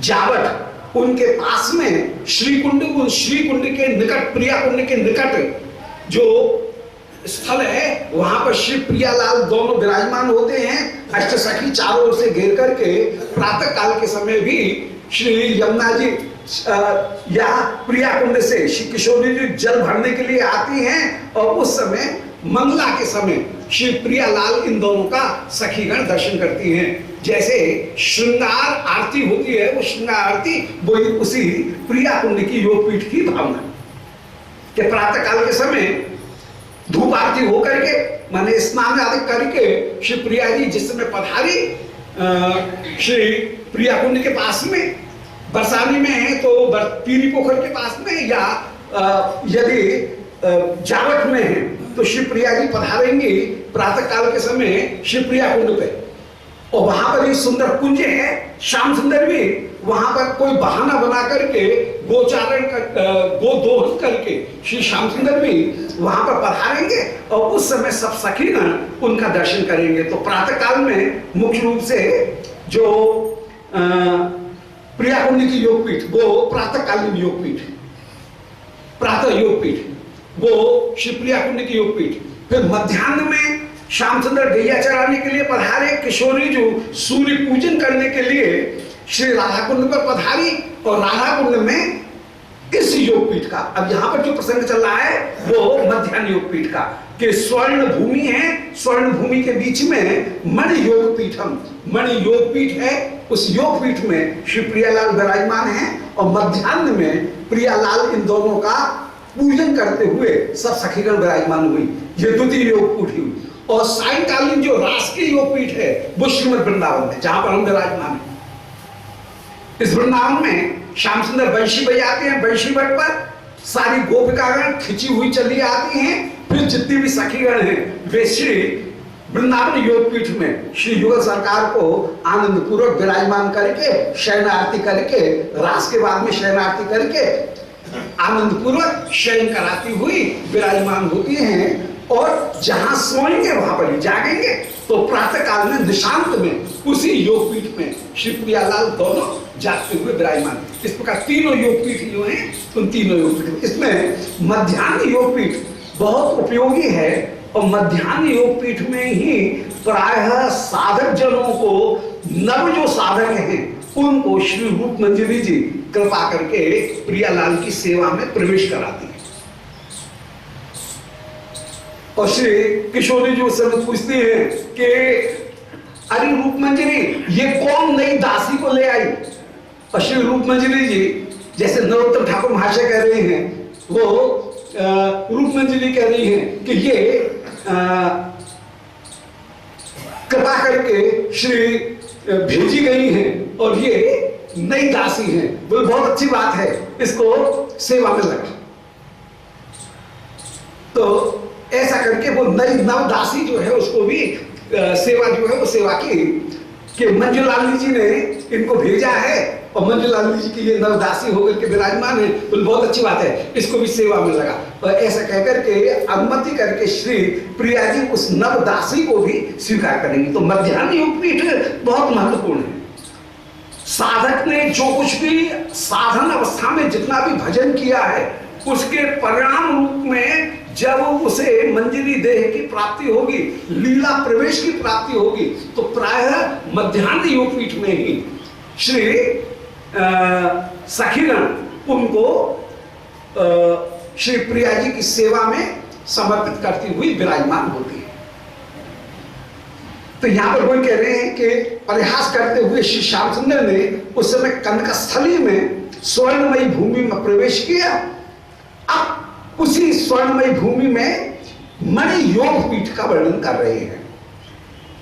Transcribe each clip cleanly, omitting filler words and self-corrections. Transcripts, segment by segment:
जावट उनके पास में श्री कुंड के निकट, प्रिया कुंड के निकट जो स्थल है वहां पर श्री प्रियालाल दोनों विराजमान होते हैं। अष्टसखी चारों ओर से घेर करके प्रातः काल के समय भी श्री यमुना जी या प्रिया कुंड से श्री किशोरी जी जल भरने के लिए आती हैं और उस समय मंगला के समय श्री प्रियालाल इन दोनों का सखीगण दर्शन करती हैं। जैसे श्रृंगार आरती होती है, वो श्रृंगार आरती वो उसी प्रिया कुंड की योगपीठ की भावना के प्रातः काल के समय धूप आरती होकर के माने स्नान आदि करके श्री प्रिया जी जिस समय पधारी श्री प्रिया कुंड के पास में, बरसानी में है तो पीरी पोखर के पास में, या यदि जावट में है तो श्री प्रिया जी पधारेंगी प्रातः काल के समय श्री प्रिया कुंड पे। और वहां पर एक सुंदर कुंज है श्याम सुंदर भी, वहां पर कोई बहाना बना करके गोचारण गोदोहन करके श्री श्याम सुंदर भी वहां पर पधारेंगे और उस समय सब सखीगण उनका दर्शन करेंगे। तो प्रातः काल में मुख्य रूप से जो प्रिया कुंड की योगपीठ वो प्रातः कालीन योगपीठ, प्रातः योगपीठ वो श्री प्रिया कुंड की योगपीठ। फिर मध्याह्न में श्याम सुंदर गैया चराने के लिए पधारे, किशोरी जो सूर्य पूजन करने के लिए श्री राधा कुंड पर पधारी और राधा कुंड में इस योगपीठ का, अब यहां पर जो प्रसंग चल रहा है वो मध्याह्न योगपीठ का, कि स्वर्ण भूमि है, स्वर्ण भूमि के बीच में मणि योगपीठम, मणि योगपीठ है, उस योगपीठ में श्री प्रियालाल विराजमान है और मध्याह्न में प्रियालाल इन दोनों का पूजन करते हुए सब सखीगण विराजमान हुई। ये द्वितीय योगपीठ हुई। और सायंकालीन जो रास की योगपीठ है वो श्रीमद वृंदावन में, जहां पर हम विराजमान हैं। इस वृंदावन में श्याम सुंदर बंशी बजाते हैं, बंशी बट पर सारी गोपिकागण खिंची हुई चली आती हैं। फिर जितनी भी सखीगण हैं वे श्री वृंदावन योगपीठ में श्री युगल सरकार को आनंद पूर्वक विराजमान करके शयन आरती करके, रास के बाद में शयन आरती करके आनंद पूर्वक शयन कराती हुई विराजमान होती हैं। और जहां सोएंगे वहां पर ही जागेंगे। तो प्रातः काल में निशांत में उसी योगपीठ में श्री प्रियालाल दोनों जागते हुए विराजमान। इस प्रकार तीनों योगपीठ जो हैं उन तीनों योगपीठ, इसमें मध्याह्न योगपीठ बहुत उपयोगी है और मध्याह्न योगपीठ में ही प्रायः साधक जनों को, नव जो साधक हैं उनको श्री रूप मंजरी जी कृपा करके प्रियालाल की सेवा में प्रवेश कराती है। और श्री किशोरी जी उस समय पूछती है कि अरे रूप मंजरी ये कौन नई दासी को ले आई। और श्री रूप मंजरी जी जैसे नरोत्तम ठाकुर महाशय कह रहे हैं, वो रूप मंजरी कह रही हैं कि ये कृपा करके श्री भेजी गई हैं और ये नई दासी हैं, वो बहुत अच्छी बात है, इसको सेवा में लगा। तो ऐसा करके वो नई नव दासी जो है उसको भी सेवा जो है वो सेवा की कि मंजूलाल जी ने इनको भेजा है और मंजूलाल जी की ये नव दासी होकर के विराजमान है, तो बहुत अच्छी बात है, इसको भी सेवा में लगा। और ऐसा कहकर के अनुमति करके श्री प्रिया जी उस नव दासी को भी स्वीकार करेंगे। तो मध्याह्न योगपीठ बहुत महत्वपूर्ण है। साधक ने जो कुछ भी साधन अवस्था में जितना भी भजन किया है उसके परिणाम रूप में जब उसे मंजरी देह की प्राप्ति होगी, लीला प्रवेश की प्राप्ति होगी, तो प्रायः मध्याह्न योगपीठ में ही श्री सखीगण उनको श्री प्रिया जी की सेवा में समर्पित करती हुई विराजमान होती है। तो यहां पर वो कह रहे हैं कि परिहास करते हुए श्री श्याम सुंदर ने उस समय कनकस्थली में स्वर्णमयी भूमि में प्रवेश किया। अब उसी स्वर्णमयी भूमि में मणि योग पीठ का वर्णन कर रहे हैं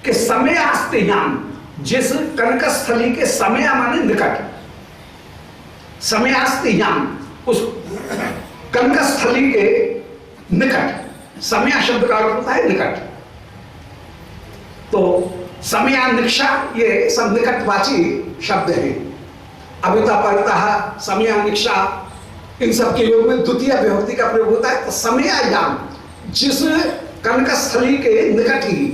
कि समयास्तेयाम, जिस कनकस्थली के समय माने निकट, समयास्तेयाम उस कनकस्थली के निकट, समय शब्द का अर्थ होता है निकट। तो समयानिक्षा ये सब निकटवाची शब्द है। अभिता परतः समयानिक्षा इन सब के योग में द्वितीय विभक्ति का प्रयोग होता है। तो समयायाम, जिस कनकस्थली के निकट ही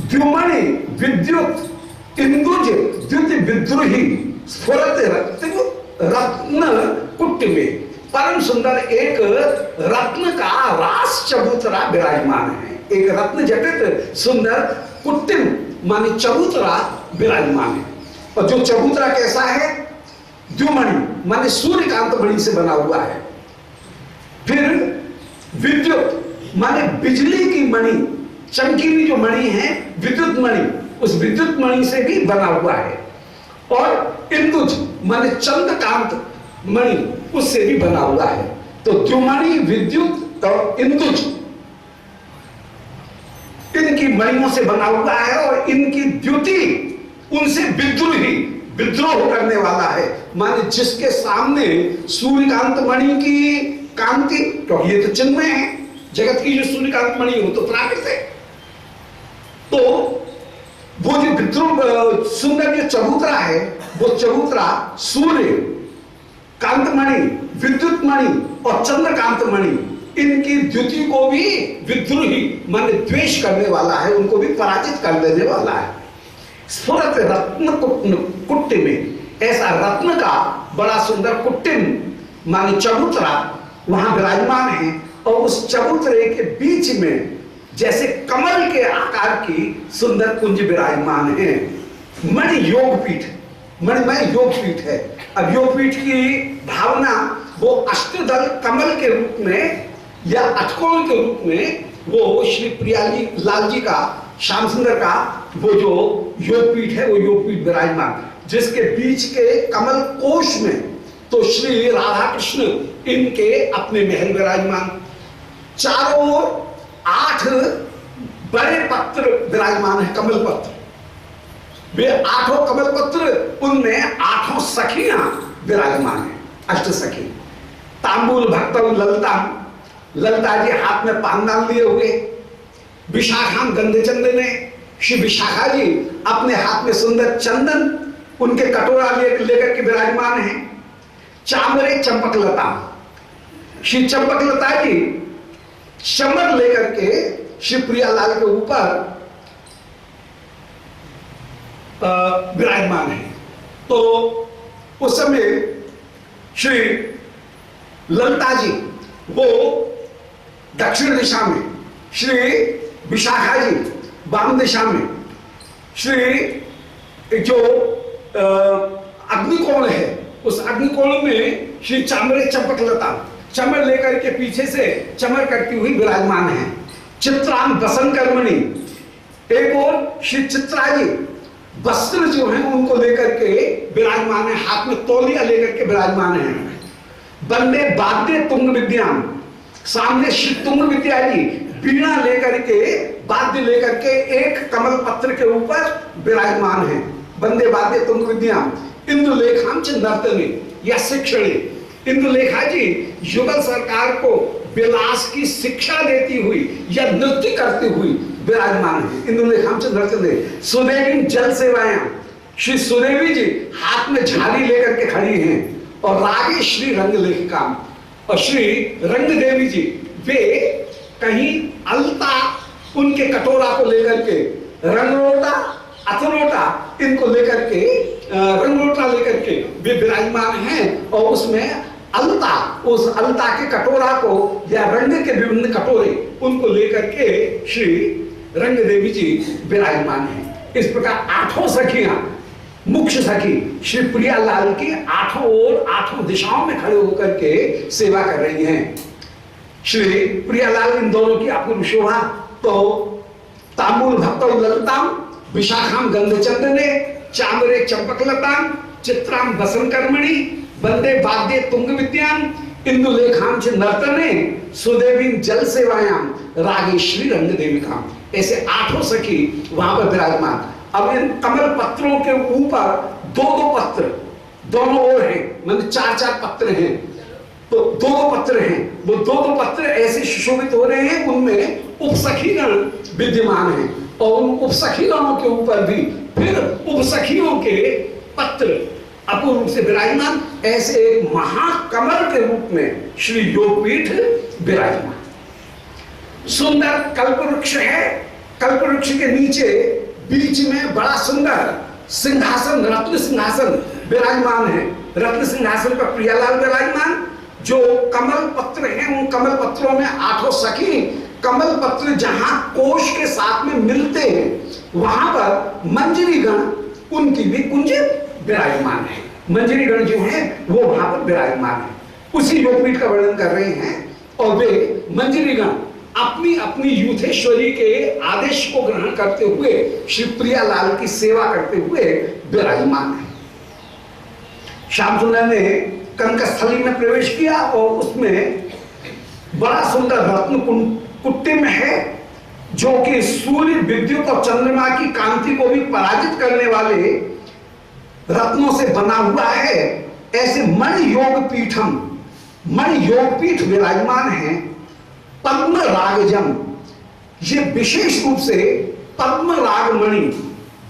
द्युमणि विद्युत इंदुज द्युति विद्रोही स्फुरत रत्न कुट में। परम सुंदर एक रत्न का रास चबूतरा विराजमान है। एक रत्न जटित सुंदर कुट्टिम माने चबूतरा विराजमान है। और जो चबूतरा कैसा है? द्युमणि माने सूर्यकांत मणि से बना हुआ है। फिर विद्युत माने बिजली की मणि, चमकीली जो मणि है विद्युत मणि, उस विद्युत मणि से भी बना हुआ है। और इंदुज माने चंद्रकांत मणि, उससे भी बना हुआ है। तो द्युमणि, विद्युत और इंदुज, इनकी मणियों से बना हुआ है। और इनकी द्युति उनसे विद्रोह करने वाला है। माने जिसके सामने सूर्यकांत मणि की कांति, क्योंकि ये तो चिन्मय है, जगत की जो सूर्यकांत मणि हो तो प्राकृत है, तो वो जो विद्रोह सुंदर जो चबूतरा है, वो चबूतरा सूर्य कांतमणि, विद्युत मणि और चंद्रकांत मणि, इनकी द्युति को भी विद्रोही माने द्वेष करने वाला है, उनको भी पराजित कर देने वाला है। स्फुरत रत्न कुट्ट में, ऐसा रत्न का बड़ा सुंदर कुट्टिम माने चबूतरा वहां विराजमान है। और उस चबूतरे के बीच में जैसे कमल के आकार की सुंदर कुंज विराजमान है। मणि योगपीठ, मणिमय योगपीठ है। अब योगपीठ की भावना वो अष्टदल कमल के रूप में या अठकोण के रूप में वो श्री प्रियाली लाल जी का, श्याम सुंदर का वो जो योगपीठ है, वो योगपीठ विराजमान, जिसके बीच के कमल कोश में तो श्री राधा कृष्ण इनके अपने महल विराजमान, चारों ओर 8 बड़े पत्र विराजमान है, कमल पत्र। वे 8 कमल पत्र, उनमें 8 सखियां विराजमान है, अष्ट सखी। तांबूल भक्तम ललता, ललता जी हाथ में पानदान लिए हुए, विशाखा गंधे चंदने, श्री विशाखा जी अपने हाथ में सुंदर चंदन, उनके कटोरा लेकर के विराजमान है। चामरे चंपकलता, श्री चंपकलता जी चमर लेकर के श्री प्रियालाल के ऊपर विराजमान है। तो उस समय श्री ललता जी वो दक्षिण दिशा में, श्री विशाखा जी वाम दिशा में, श्री जो अग्निकोण है उस अग्निकोण में श्री चामरे चंपकलता चमर लेकर के पीछे से चमर करती हुई विराजमान है। चित्राम बसन कर्मणि, एक और श्री चित्रा जी वस्त्र जो है उनको लेकर के विराजमान है, हाथ में तौलिया लेकर के विराजमान है। बंदे वाद्य तुंग विद्याम, सामने श्री तुंग विद्या जी वीणा लेकर के, वाद्य लेकर के एक कमल पत्र के ऊपर विराजमान है। बंदे वाद्य तुंग विद्याम इंदुलेखाम च नर्तने या शिक्षणे, इंदुलेखा जी युगल सरकार को विलास की शिक्षा देती हुई या नृत्य करती हुई विराजमान है। इंदुलेखाम च नर्तने। सुदेवी जल सेवायां, श्री सुदेवी जी हाथ में झाड़ी लेकर के खड़ी हैं। और रागे श्री रंग लेखिका, और श्री रंग देवी जी वे कहीं अलता उनके कटोरा को लेकर के, रंगरोटा अथरोटा इनको लेकर के, रंगरोटा लेकर के वे विराजमान हैं। और उसमें अलता, उस अलता के कटोरा को या रंग के विभिन्न कटोरे उनको लेकर के श्री रंग देवी जी विराजमान हैं। इस प्रकार 8 सखियां, मुख्य सखी श्री प्रियालाल की 8 ओर 8 दिशाओं में खड़े होकर के सेवा कर रही हैं। श्री प्रियालाल इन दोनों की अपूर्व शोभा। तो तांबूल भक्त ललताम, विशाखाम गंधचंदने, चामरे चंपकलताम, चित्राम बसन कर्मणि, बंदे वाद्य तुंग विद्याम, इंदुलेखाम च नर्तने, सुदेवी जल सेवायाम, रागे श्री रंग देविकाम। ऐसे 8 सखी वहां पर विराजमान। अब इन कमल पत्रों के ऊपर 2-2 पत्र दोनों ओर हैं, मतलब 4-4 पत्र हैं। तो 2-2 पत्र हैं, वो 2-2 पत्र ऐसे सुशोभित हो रहे हैं, उनमें उपसखीगण विद्यमान हैं। और उन उपसखीगणों के ऊपर भी फिर उपसखियों के पत्र अपूर्व रूप से विराजमान। ऐसे एक महाकमल के रूप में श्री योगपीठ विराजमान। सुंदर कल्पवृक्ष है, कल्पवृक्ष के नीचे बीच में बड़ा सुंदर सिंहासन, रत्न सिंहासन विराजमान है। रत्न सिंहासन पर प्रियालाल विराजमान। जो कमल पत्र हैं, उन कमल पत्रों में 8 सखी कमल पत्र जहां कोश के साथ में मिलते हैं, वहां पर मंजरी गण, उनकी भी कुंज विराजमान है। मंजरी गण जो है वो वहां पर विराजमान है। उसी योगपीठ का वर्णन कर रहे हैं। और वे मंजरी गण अपनी अपनी यूथेश्वरी के आदेश को ग्रहण करते हुए श्री प्रियालाल की सेवा करते हुए विराजमान है। श्याम सुंदर ने कंकस्थली में प्रवेश किया और उसमें बड़ा सुंदर रत्न कुट्टिम है, जो कि सूर्य, विद्युत और चंद्रमा की कांति को भी पराजित करने वाले रत्नों से बना हुआ है। ऐसे मणि योग पीठम, मणि योग पीठ विराजमान है। पद्म रागजम, ये विशेष रूप से पद्म रागमणि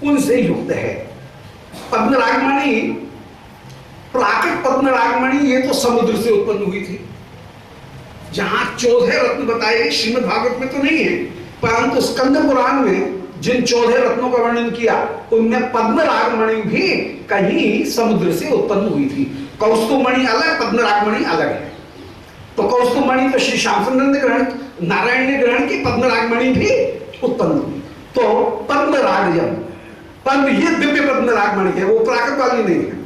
उनसे युक्त है। पद्म रागमणि, प्राकृत पद्म रागमणि, ये तो समुद्र से उत्पन्न हुई थी। जहां 14 रत्न बताए श्रीमद् भागवत में तो नहीं है, परंतु स्कंद पुराण में जिन 14 रत्नों का वर्णन किया उनमें पद्म रागमणि भी कहीं समुद्र से उत्पन्न हुई थी। कौस्तुभमणि अलग, पद्म रागमणि अलग है। तो कौस्तुभमणि तो श्री श्याम सुंदर ने ग्रहण, नारायण ने ग्रहण की, पद्म रागमणि भी उत्पन्न हुई। तो पद्म रागजम, पद्म ये दिव्य पद्म रागमणि है, वो प्राकृत वाली नहीं है।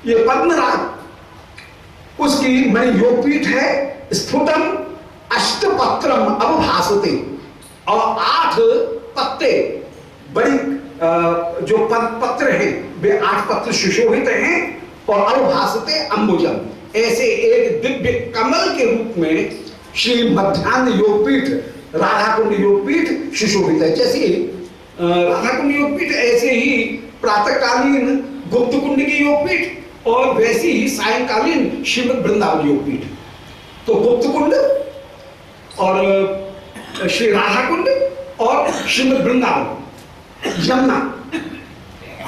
ये पद्म राग उसकी मणि योगपीठ है। स्फुटम अष्टपत्रम अवभासते, और 8 पत्ते, बड़ी जो पत्र हैं वे 8 पत्र सुशोभित हैं। और अवभासते अंबुजम, ऐसे एक दिव्य कमल के रूप में श्री मध्यान्ह योगपीठ, राधाकुंड योगपीठ सुशोभित है। जैसे राधाकुंड योगपीठ, ऐसे ही प्रातःकालीन गुप्त कुंड की योगपीठ, और वैसी ही सायंकालीन श्रीमद् वृंदावन योगपीठ। तो गुप्त कुंड और श्री राधा कुंड और श्रीमद् वृंदावन यमुना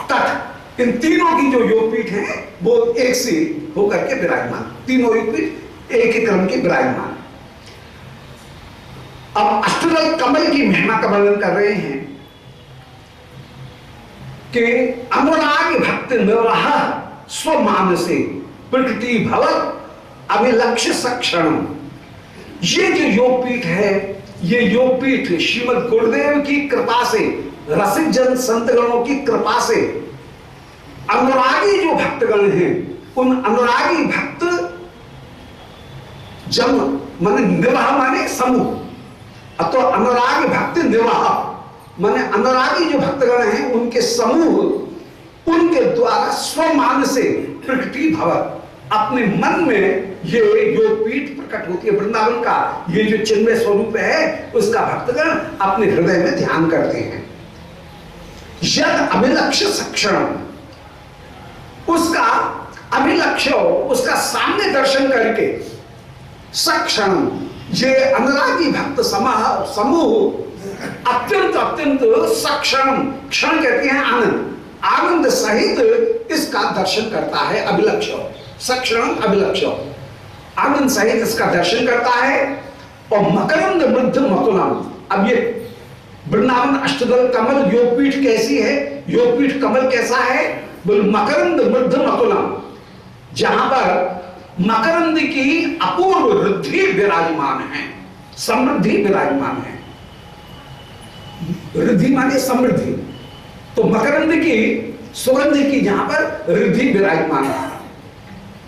तट, इन तीनों की जो योगपीठ है वो एक से होकर के विराजमान, तीनों योगपीठ एक ही क्रम के विराजमान। अब अष्टदल कमल की महिमा का वर्णन कर रहे हैं कि अनुराग भक्त निर्वाह स्वमानसे प्रकृति भवत अभिलक्ष्य सक्षण। ये जो योगपीठ है, ये योगपीठ श्रीमद् गुरुदेव की कृपा से, रसिक जन संतगणों की कृपा से अनुरागी जो भक्तगण हैं, उन अनुरागी भक्त जन माने निवाह माने समूह, तो अनुराग भक्त निवाह माने अनुरागी जो भक्तगण हैं उनके समूह, उनके द्वारा स्वमान से प्रकृति भवत, अपने मन में ये योगपीठ प्रकट होती है। वृंदावन का ये जो चिन्मय स्वरूप है उसका भक्तगण अपने हृदय में ध्यान करते हैं। यद अभिलक्ष्य सक्षण, उसका अभिलक्ष्य, उसका सामने दर्शन करके सक्षण, ये अनुरागी भक्त समूह अत्यंत अत्यंत सक्षण, क्षण कहते हैं आनंद, आनंद सहित इसका दर्शन करता है। अभिलक्ष्य सक्षण, अभिलक्ष्य आनंद सहित इसका दर्शन करता है। और मकरंद मृद्ध मतुलम, अब ये वृंदावन अष्टदल कमल योगपीठ कैसी है, योगपीठ कमल कैसा है, बोल मकरंद मृद्ध मतुलम, जहां पर मकरंद की अपूर्व वृद्धि विराजमान है, समृद्धि विराजमान है। वृद्धि माने समृद्धि, तो मकरंद की सुगंध की जहां पर वृद्धि विराजमान है।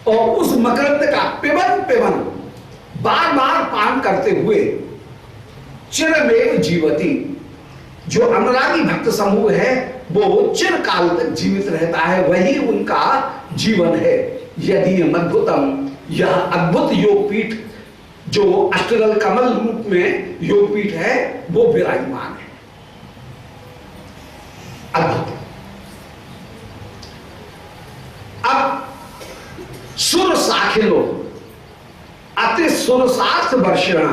और उस मकरंद का पिबन पिबन बार बार पान करते हुए चिरमेव जीवती, जो अनुरागी भक्त समूह है वो चिरकाल तक जीवित रहता है, वही उनका जीवन है। यदि अद्भुतम, यह अद्भुत योगपीठ जो अष्टदल कमल रूप में योगपीठ है वो विराजमान है। अद्भुत। अब सुर साखिलो अति सुरसार्थ वर्षण,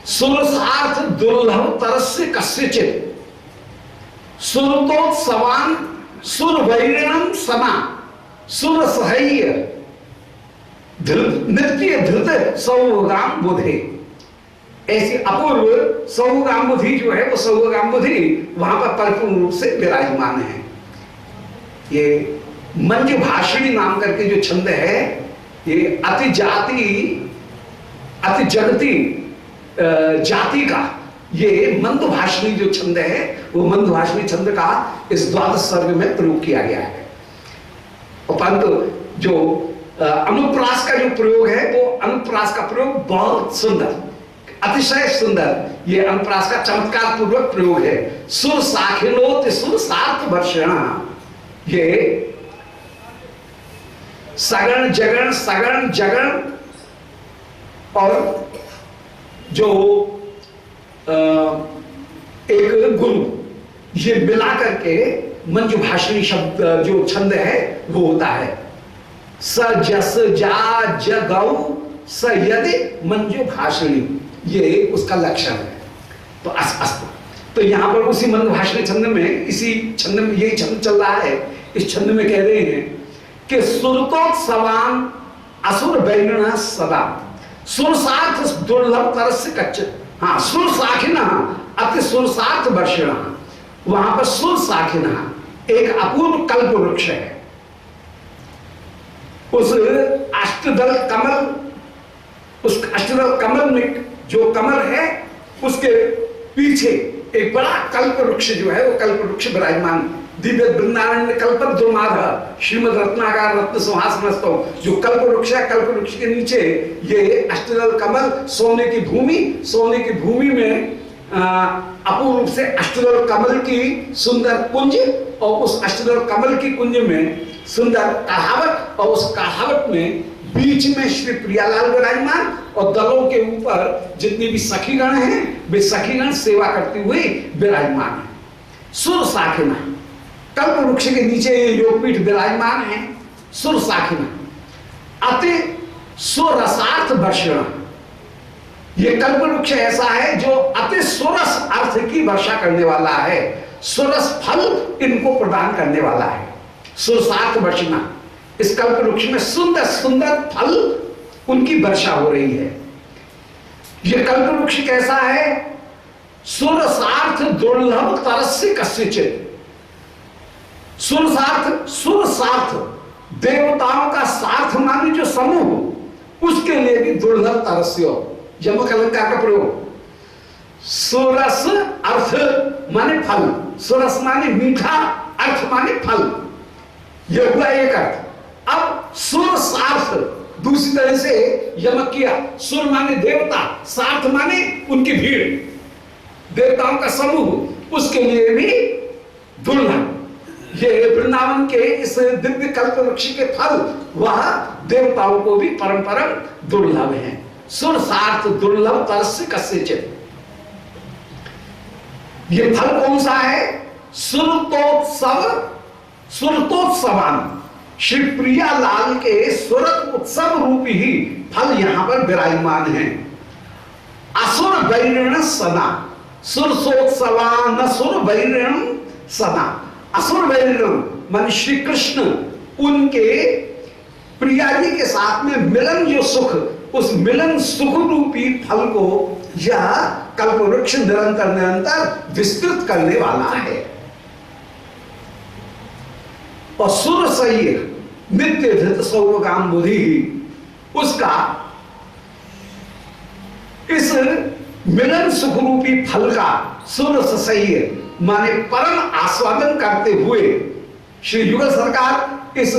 सुरसार्थ दुर्लभ तरस्य कस्यचित, सुरतोत्सवान सुर वैरिणम समा, सुर सहय्य नित्य धृत सौगाम बुधे। ऐसी अपूर्व सौगाम बुधि जो है वो सौगाम बुधि वहां पर परिपूर्ण रूप से विराजमान है। ये मंजभाषिणी नाम करके जो छंद है, ये अति जगती जाति का ये मंदभाषिणी जो छंद है, वो मंदभाषिणी छंद का इस द्वादश सर्ग में प्रयोग किया गया है। परंतु जो अनुप्रास का जो प्रयोग है, वो अनुप्रास का प्रयोग बहुत सुंदर, अतिशय सुंदर, ये अनुप्रास का चमत्कार पूर्वक प्रयोग है। सुर साखिलोत सुर सार्थ वर्षण, ये सगण जगण और जो एक गुरु, ये मिला करके मंजभाषिणी शब्द जो छंद है वो होता है। स जस जा जगौ स यदि मंजभाषिणी, ये उसका लक्षण है। तो तो यहां पर उसी मंजभाषिणी छंद में, इसी छंद में यही छंद चल रहा है। इस छंद में कह रहे हैं कि सुरतोत्सवान असुर वैरिणः सदा सुरसार्थ दुर्लभ तरस्य कच्च, हाँ सुर साखिना अति सुरसार्थ वर्षिणः, वहां पर सुर साखिना एक अपूर्व कल्प वृक्ष है। उस अष्टदल कमल, उस अष्टदल कमल में जो कमल है उसके पीछे एक बड़ा कल्प वृक्ष जो है, वो कल्प वृक्ष विराजमान। दिव्य वृंदारण्य कल्प दुर्माध श्रीमद रत्नाकार रत्न सिंहासनस्थो, जो कल्प वृक्ष है, कल्प वृक्ष के नीचे ये अष्टदल कमल, सोने की भूमि में अपूर्व रूप से अष्टदल कमल की सुंदर कुंज, और उस अष्टदल कमल की कुंज में सुंदर कहावत, और उस कहावत में बीच में श्री प्रियालाल विराजमान, और दलों के ऊपर जितने भी सखीगण हैं वे सखीगण सेवा करते हुए विराजमान है। सुर साखिना, कल्प वृक्ष के नीचे योगपीठ विराजमान है। सुर साखिना अति सुरसार्थ वर्षण, ये कल्प वृक्ष ऐसा है जो अति सुरस अर्थ की वर्षा करने वाला है, सुरस फल इनको प्रदान करने वाला है। सुरसार्थ वर्षना, इस कल्प वृक्ष में सुंदर सुंदर फल उनकी वर्षा हो रही है। यह कल्प वृक्ष कैसा है? सुरसार्थ दुर्लभ तरस्य कस्यचित्, सुरसार्थ देवताओं का सार्थ माने जो समूह, उसके लिए भी दुर्लभ तरस्य, यमक अलंकार का प्रयोग। सुरस अर्थ माने फल, सुरस माने मीठा, अर्थ माने फल, यह हुआ एक अर्थ। अब सुर सार्थ दूसरी तरह से यमक किया। सुर माने देवता, सार्थ माने उनकी भीड़, देवताओं का समूह, उसके लिए भी दुर्लभ। ये वृंदावन के इस दिव्य कल्प वृक्ष के फल वह देवताओं को भी परम दुर्लभ है। सुर सार्थ दुर्लभ तरस्य कस्यचित्, ये फल कौन सा है? सुरतोत्सवान, श्री प्रियालाल के सुरत उत्सव रूपी ही फल यहां पर विराजमान है। असुर वैरिण सदा, सुरसोत्सवान असुर वैरिण सदा, असुर वैरिण मान श्री कृष्ण उनके प्रिया जी के साथ में मिलन जो सुख, उस मिलन सुख रूपी फल को यह कल्प वृक्ष निरंतर विस्तृत करने वाला है। और सुर सही नित्य धृत सौभगाम बुद्धि, उसका इस मिलन सुख रूपी फल का सुर सही माने परम आस्वादन करते हुए श्री युगल सरकार इस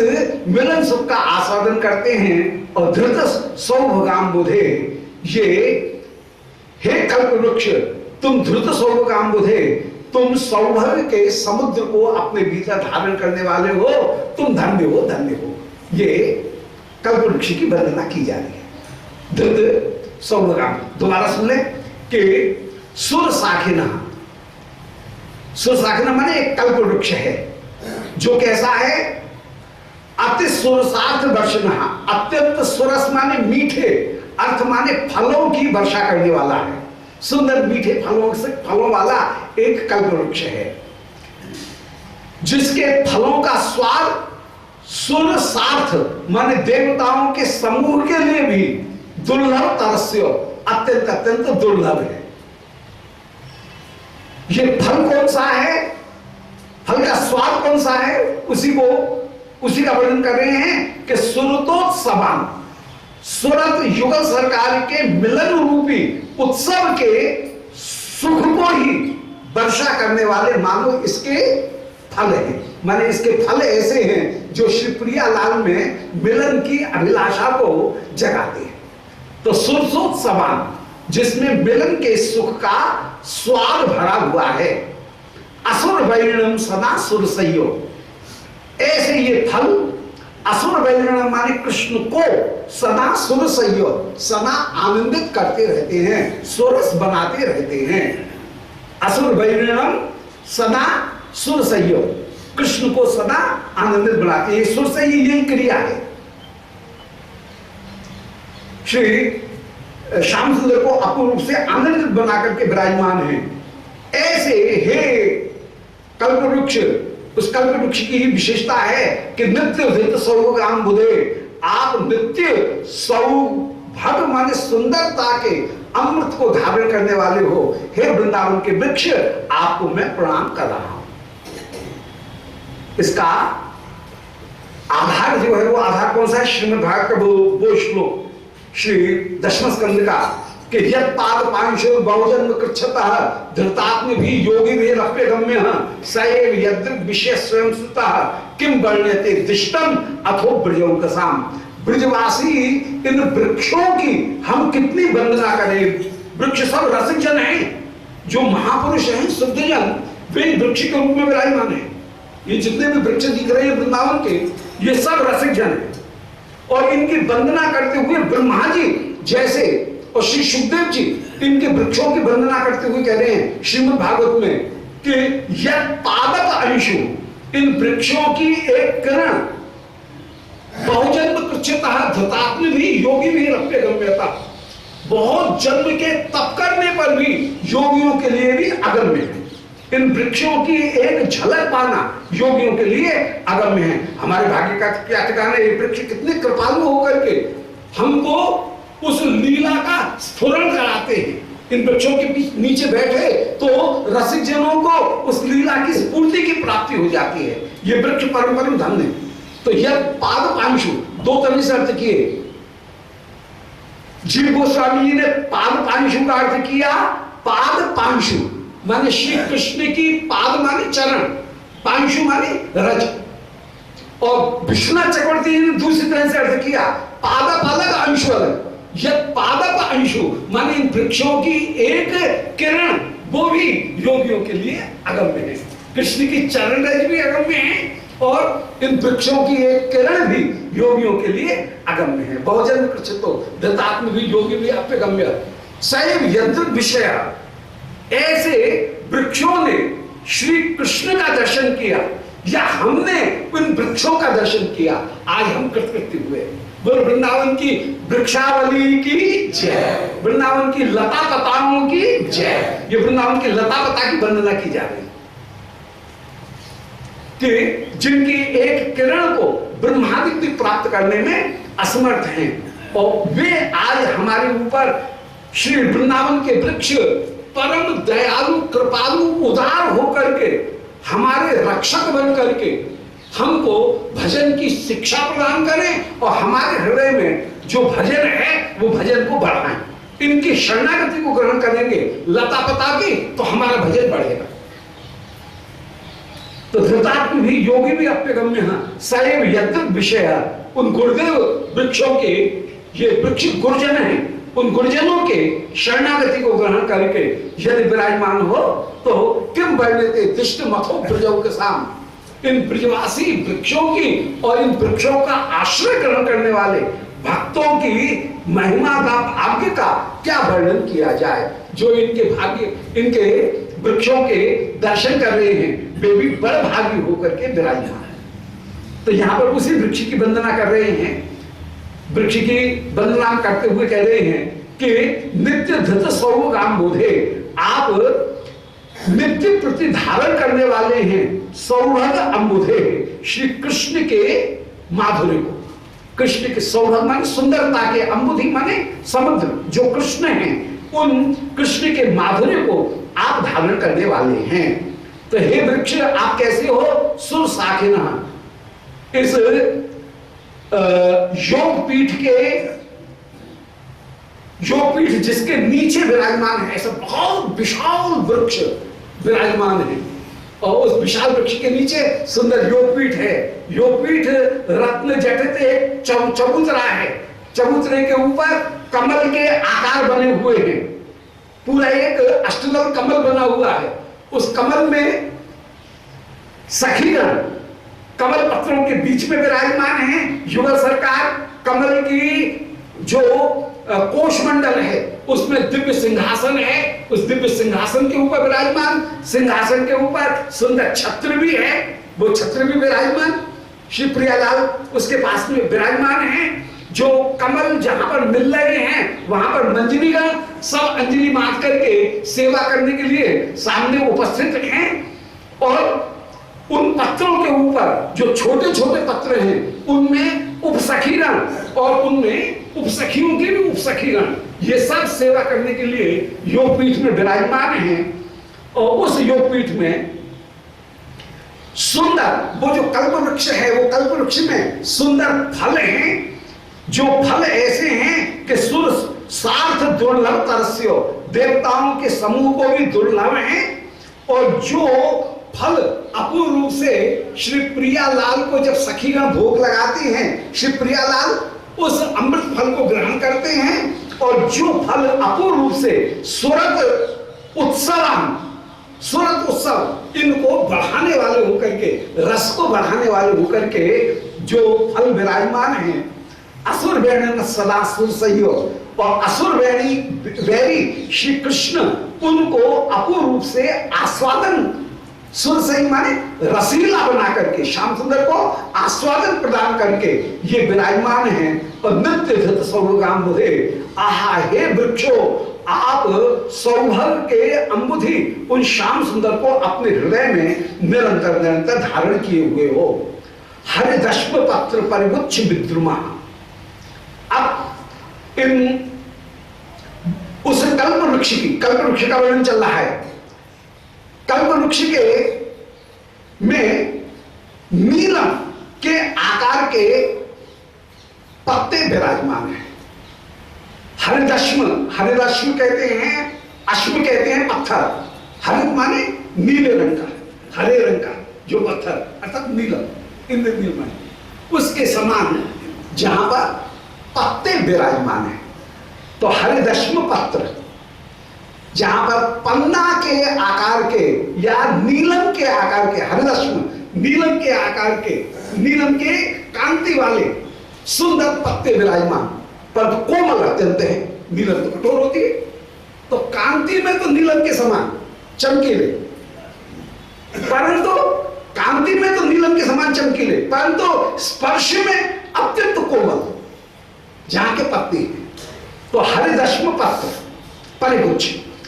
मिलन सुख का आस्वादन करते हैं। और धृत सौभगाम बुधे, ये हे कल्प वृक्ष तुम धृत सौभगाम बुधे, तुम सौभाग्य के समुद्र को अपने भीतर धारण करने वाले हो, तुम धन्य हो, धन्य हो। ये कल्प वृक्ष की वंदना की जा रही है। धृत सौभगाम, दोबारा सुन ले कि सुर साखिना, सुर साखिना माने एक कल्प वृक्ष है जो कैसा है? अति सुरसार्थ वर्षना, अत्यंत सुरस माने मीठे, अर्थ माने फलों की वर्षा करने वाला है। सुंदर मीठे फलों वाला एक कल्प वृक्ष है, जिसके फलों का स्वाद सुरसार्थ माने देवताओं के समूह के लिए भी दुर्लभ तरस्य, अत्यंत अत्यंत दुर्लभ है। ये फल कौन सा है? फल का स्वाद कौन सा है, उसी का वर्णन कर रहे हैं कि सुरतोत्सवान, सुरत युगल सरकार के मिलन रूपी उत्सव के सुख को ही वर्षा करने वाले मानो इसके फल हैं। माने इसके फल ऐसे हैं जो श्री प्रियालाल में मिलन की अभिलाषा को जगाते हैं। तो सुरतोत्सवान, जिसमें मिलन के सुख का स्वाद भरा हुआ है। असुर वैरिणम सदा सुरसयो, ऐसे ये फल असुर वैरिणम माने कृष्ण को सदा सुरसयो, सदा आनंदित करते रहते हैं, सुरस बनाते रहते हैं। असुर वैरिणम सदा सुरसयो, कृष्ण को सदा आनंदित बनाते हैं। सुरसई यही क्रिया है। श्री श्याम सुंदर को अपूर्ण रूप से आनंदित बना करके विराजमान है। ऐसे हे कल्पवृक्ष, उस कल्पवृक्ष की ही विशेषता है कि नित्य धृत सौभाग्याम बुधे, आप नित्य सौभाग्य माने सुंदरता के अमृत को धारण करने वाले हो। हे वृंदावन के वृक्ष, आपको मैं प्रणाम कर रहा हूं। इसका आधार जो है वो आधार कौन सा है? श्रीमद् भागवत का वो श्लोक श्री दशम स्कंद का कि यत् पाद पांशुर बहुजन्म कृच्छतः धृतात्म भी योगी भी रप्यगम्य सएव यद्रिक विषय स्वयं सुतः किम वर्ण्यते दिष्टम अथो ब्रजौकसाम। ब्रजवासी इन वृक्षों की हम कितनी वंदना करें। वृक्ष सब रसिक जन हैं, जो महापुरुष हैं, शुद्ध जन, वे वृक्ष के रूप में विराजमान हैं। ये जितने भी वृक्ष दिख रहे हैं वृंदावन के, ये सब रसिक जन हैं। और इनकी वंदना करते हुए ब्रह्मा जी जैसे और श्री सुखदेव जी इनके वृक्षों की वंदना करते हुए कह रहे हैं श्रीमद् भागवत में कि यह पादप अंशु, इन वृक्षों की एक किरण बहुजन्म कृच्छतः धृतात्म भी योगी भी रप्यगम्यता, बहुत जन्म के तप करने पर भी योगियों के लिए भी अगम्य है। इन वृक्षों की एक झलक पाना योगियों के लिए अगम्य है। हमारे भाग्य का क्या ठिकाना है, ये वृक्ष कितने कृपालु होकर के हमको उस लीला का स्फुरण कराते हैं। इन वृक्षों के नीचे बैठे तो रसिक जनों को उस लीला की स्फूर्ति की प्राप्ति हो जाती है। ये वृक्ष परम परम धन है। तो यह पाद पांशु दो तरह से अर्थ किए। जीव गोस्वामी जी ने पाद पांशु का अर्थ किया पाद पांशु माने श्री कृष्ण की पाद माने चरण, पांशु माने रज। और विश्वनाथ चक्रवर्ती जी ने दूसरी तरह से अर्थ किया पादप अलग अंशु अलग। यह पादप अंशु माने इन वृक्षों की एक किरण, वो भी योगियों के लिए अगम्य है। कृष्ण की चरण रज भी अगम्य है और इन वृक्षों की एक किरण भी योगियों के लिए अगम्य है। बहुजन कृच्छतो धृतात्म भी योगी भी अप्यगम्य सैव यद्रिक विषय। ऐसे वृक्षों ने श्री कृष्ण का दर्शन किया या हमने उन वृक्षों का दर्शन किया, आज हम कृतकृत्य हुए। बोलो वृंदावन की वृक्षावली की जय, वृंदावन की लता पताओं की जय। ये वृंदावन की लता पता की वंदना की जा रही कि जिनकी एक किरण को ब्रह्मादित्य प्राप्त करने में असमर्थ हैं और वे आज हमारे ऊपर श्री वृंदावन के वृक्ष परम दयालु कृपालु उदार होकर के हमारे रक्षक बन करके हमको भजन की शिक्षा प्रदान करें और हमारे हृदय में जो भजन है वो भजन को बढ़ाएं। इनकी शरणागति को ग्रहण करेंगे लता पता की तो हमारा भजन बढ़ेगा। तो धृतात्म भी योगी भी अप्यगम्य है सैव यद्रिक विषय। उन गुरुदेव वृक्षों के ये वृक्ष गुरुजन हैं, उन गुरुजनों के शरणागति को ग्रहण करके यदि विराजमान हो तो किम वर्ण्यते दिष्ट मथो ब्रजौ के साम। इन ब्रजवासी वृक्षों की और इन वृक्षों का आश्रय ग्रहण करने वाले भक्तों की महिमा का भाग्य का क्या वर्णन किया जाए। जो इनके भाग्य इनके वृक्षों के दर्शन कर रहे हैं वे भी बड़े भागी होकर के विराजमान है। तो यहाँ पर उसी वृक्ष की वंदना कर रहे हैं। वृक्ष की वंदना करते हुए कह रहे हैं कि नित्य धृत सौभाग्याम बोधे, आप नित्य प्रति धारण करने वाले हैं सौभाग्य अम्बुधे, श्री कृष्ण के माधुर्य को। कृष्ण के सौभाग्य माने सुंदरता के, अम्बुधि माने समुद्र, जो कृष्ण हैं उन कृष्ण के माधुर्य को आप धारण करने वाले हैं। तो हे वृक्ष आप कैसे हो? सुर शाखिनः, इस योगपीठ जिसके नीचे विराजमान है, ऐसा बहुत विशाल वृक्ष विराजमान है, और उस विशाल वृक्ष के नीचे सुंदर योगपीठ है। योगपीठ रत्न जटित एक चबूतरा है, चबूतरे के ऊपर कमल के आकार बने हुए हैं, पूरा एक अष्टदल कमल बना हुआ है। उस कमल में सखीगण कमल पत्रों के बीच में विराजमान है। युगल सरकार कमल की जो कोषमंडल है उसमें दिव्य सिंहासन है, उस दिव्य सिंहासन के ऊपर विराजमान, सिंहासन के ऊपर सुंदर छत्र भी है, वो छत्र भी विराजमान, श्री प्रियालाल उसके पास में विराजमान है। जो कमल जहां पर मिल रहे हैं वहां पर मंजरीगण सब अंजलि मार करके सेवा करने के लिए सामने उपस्थित हैं, और उन पत्रों के ऊपर जो छोटे छोटे पत्र हैं उनमें उपसखीगण और उनमें उपसखियों के भी उपसखीगण, ये सब सेवा करने के लिए योगपीठ में विराजमान हैं। और उस योगपीठ में सुंदर वो जो कल्प वृक्ष है, वो कल्प वृक्ष में सुंदर फल हैं, जो फल ऐसे हैं कि सुर सार्थ दुर्लभ तरस्यो, देवताओं के समूह को भी दुर्लभ हैं, और जो फल अपूर्व रूप से श्री प्रियालाल को जब सखीगण भोग लगाती हैं, श्री प्रियालाल उस अमृत फल को ग्रहण करते हैं, और जो फल अपूर्व रूप से सुरत उत्सव इनको बढ़ाने वाले होकर के, रस को बढ़ाने वाले होकर के जो फल विराजमान हैं, असुर वेणी सदा सुर सहयोग, और असुर वैरी श्री कृष्ण उनको अपूर्व रूप से आस्वादन, सुर सही माने रसीला बना करके, श्याम सुंदर को आस्वादन प्रदान करके ये विराजमान है। और नित्य धृत सौभाग्य बुधे, आहा हे वृक्षो, आप सौभाग्य के अंबुधि उन श्याम सुंदर को अपने हृदय में निरंतर निरंतर धारण किए हुए हो। हरिदश्म पत्र परिवुच्छ विद्रुमा, अब इन उस कल्प वृक्ष की, कल्प वृक्ष का वर्णन चल रहा है। कल्प वृक्ष के में नीलम के आकार के पत्ते विराजमान है। हरिदश्म कहते हैं, अश्म कहते हैं पत्थर, हरित माने नीले रंग का, हरे रंग का जो पत्थर अर्थात नीलम, इंद्रनील माने, उसके समान जहां पर पत्ते विराजमान है। तो हरिदश्म पत्र जहां पर पन्ना के आकार के या नीलम के आकार के, हरिदश्म नीलम के आकार के, नीलम के कांति वाले सुंदर पत्ते विराजमान, पर कोमल अत्यंत है। नीलम तो कठोर होती है, तो कांति में तो नीलम के समान चमकीले, परंतु कांति में तो नीलम के समान चमकीले, परंतु स्पर्श में अत्यंत कोमल जहां के पत्ते हैं। तो हरिदश्म पत्र परिगुच्छ,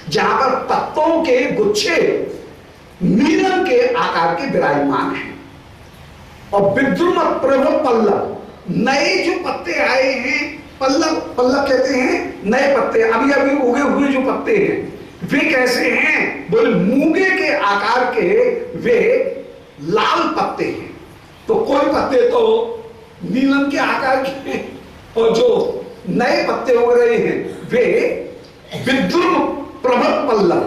जहां पर पत्तों के गुच्छे नीलम के आकार के विराजमान हैं। और विद्रुम प्रभव पल्लव, नए जो पत्ते आए हैं, पल्लव, पल्लव कहते हैं नए पत्ते, अभी अभी उगे हुए जो पत्ते हैं वे कैसे हैं? बोले मूंगे के आकार के वे लाल पत्ते हैं। तो कोई पत्ते तो नीलम के आकार के हैं, और जो नए पत्ते उग रहे हैं वे विद्रुम प्रभव पल्लव,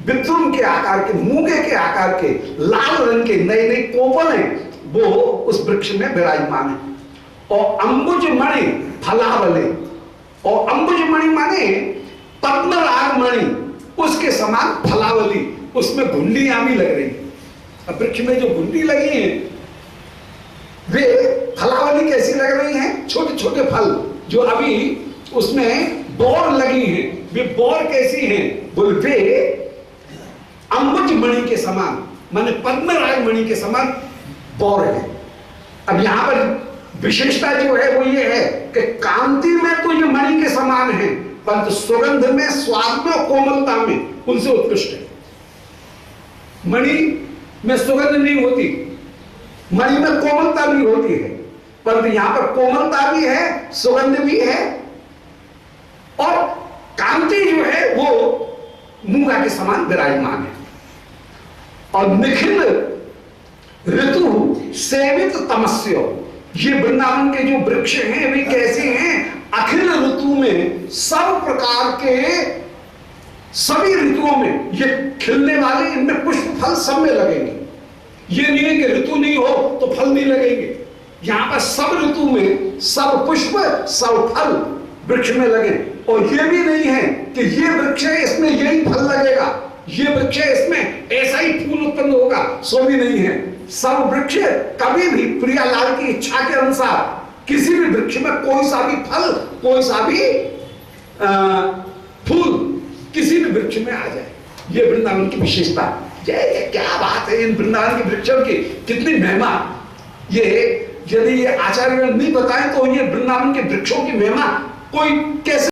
विद्रुम के आकार के, मूंगे के आकार के लाल रंग के नए नए कोमल हैं, वो उस वृक्ष में विराजमान है। और अंबुज मणि फलावले, और अंबुज मणि माने पद्मराग मणि, उसके समान फलावली, उसमें घुंडियां भी लग रही। अब वृक्ष में जो घुंडी लगी है वे फलावली कैसी लग रही हैं? छोटे छोटे फल जो अभी उसमें बोर लगी है, वे बोर कैसी हैं? बोल वे अंबुज मणि के समान, माने पद्मराग मणि के समान बोर है। अब यहां पर विशेषता जो है वो ये है कि कांति में तो ये मणि के समान है, परंतु सुगंध में, स्वाद में, कोमलता में उनसे उत्कृष्ट है। मणि में सुगंध नहीं होती, मणि में कोमलता भी होती है, परंतु यहां पर कोमलता भी है, सुगंध भी है, और कांति जो है वो मूंगा के समान विराजमान है। और निखिल ऋतु सेवित तमस्य, ये वृंदावन के जो वृक्ष हैं वे कैसे हैं? अखिल ऋतु में सब प्रकार के, सभी ऋतुओं में ये खिलने वाले, इनमें पुष्प फल सब में लगेंगे। ये नहीं है कि ऋतु नहीं हो तो फल नहीं लगेंगे। यहां पर सब ऋतु में सब पुष्प सब फल वृक्ष में लगे। और ये भी नहीं है कि ये वृक्ष है इसमें यही फल लगेगा, ये वृक्ष है इसमें ऐसा ही फूल उत्पन्न होगा, सो भी नहीं है। सब वृक्ष कभी भी प्रियालाल की इच्छा के अनुसार किसी भी वृक्ष में कोई सा भी फल, कोई सा भी फूल किसी भी वृक्ष में आ जाए। ये वृंदावन की विशेषता। जय, क्या बात है इन वृंदावन के वृक्षों की, कितनी महिमा। ये यदि ये आचार्य नहीं बताएं तो ये वृंदावन के वृक्षों की महिमा कोई कैसे